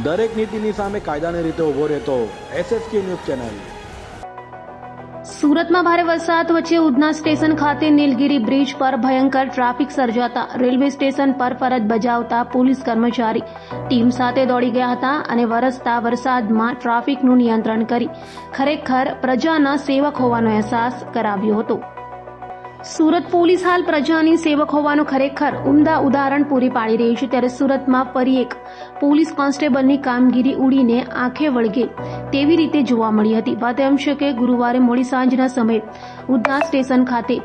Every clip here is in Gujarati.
દરેક નીતિની સામે કાયદાની રીતે ઊભો રહેતો SSK ન્યૂઝ ચેનલ। સુરતમાં ભારે વરસાદ વચ્ચે ઉધના સ્ટેશન ખાતે નીલગિરી બ્રિજ પર ભયંકર ટ્રાફિક સર્જાતા રેલવે સ્ટેશન પર ફરજ બજાવતા પોલીસ કર્મચારી ટીમ સાથે દોડી ગયા હતા અને વરસતા વરસાદમાં ટ્રાફિકનું નિયંત્રણ કરી ખરેખર પ્રજાના સેવક હોવાનો અહેસાસ કરાવ્યો હતો। સુરત પોલીસ હાલ પ્રજાની સેવક હોવાનું ખરેખર ઉમદા ઉદાહરણ પૂરી પાડી રહી છે, ત્યારે સુરતમાં ફરી એક પોલીસ કોન્સ્ટેબલની કામગીરી ઉડીને આંખે વળગે તેવી રીતે જોવા મળી હતી। વાત એમ છે કે ગુરુવારે મોડી સાંજના સમયે ઉધના સ્ટેશન ખાતે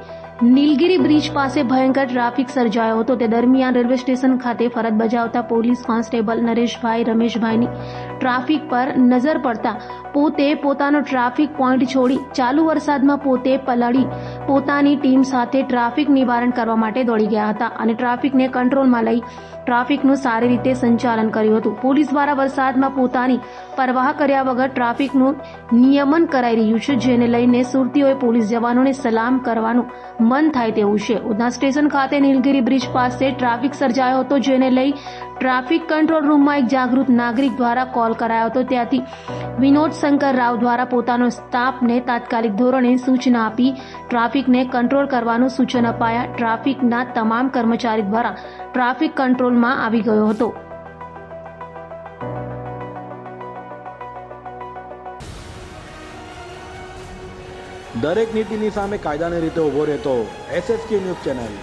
નીલગિરી બ્રિજ પાસે ભયંકર ટ્રાફિક સર્જાયો હતો। તે દરમિયાન રેલવે સ્ટેશન ખાતે ફરજ બજાવતા પોલીસ કોન્સ્ટેબલ નરેશભાઈ રમેશભાઈની ટ્રાફિક પર નજર પડતા પોતે પોતાનો ટ્રાફિક પોઈન્ટ છોડી ચાલુ વરસાદમાં પોતે પલળી પોતાની ટીમ સાથે ટ્રાફિક નિવારણ કરવા માટે દોડી ગયા હતા અને ટ્રાફિકને કંટ્રોલમાં લઈ ટ્રાફિકનું સારી રીતે સંચાલન કર્યું હતું। પોલીસ દ્વારા વરસાદમાં પોતાની પરવાહ કર્યા વગર ટ્રાફિકનું નિયમન કરાઈ રહ્યું છે, જેને લઈને સુરતીઓએ પોલીસ જવાનોને સલામ કરવાનું મન થાય તેવું છે। ઉધના સ્ટેશન ખાતે નીલગિરી બ્રિજ પાસે ટ્રાફિક સર્જાયો હતો, જેને લઈ ટ્રાફિક કંટ્રોલ રૂમમાં એક જાગૃત નાગરિક દ્વારા કોલ કરાયો હતો। ત્યાંથી વિનોદ શંકર રાવ દ્વારા પોતાનો સ્ટાફને તાત્કાલિક ધોરણે સૂચના આપી ટ્રાફિકને કંટ્રોલ કરવાનું સૂચન અપાયા। ટ્રાફિકના તમામ કર્મચારી દ્વારા ટ્રાફિક કંટ્રોલમાં આવી ગયો હતો। દરેક નીતિની સામે કાયદાની રીતે ઊભો રહેતો SSK ન્યૂઝ ચેનલ।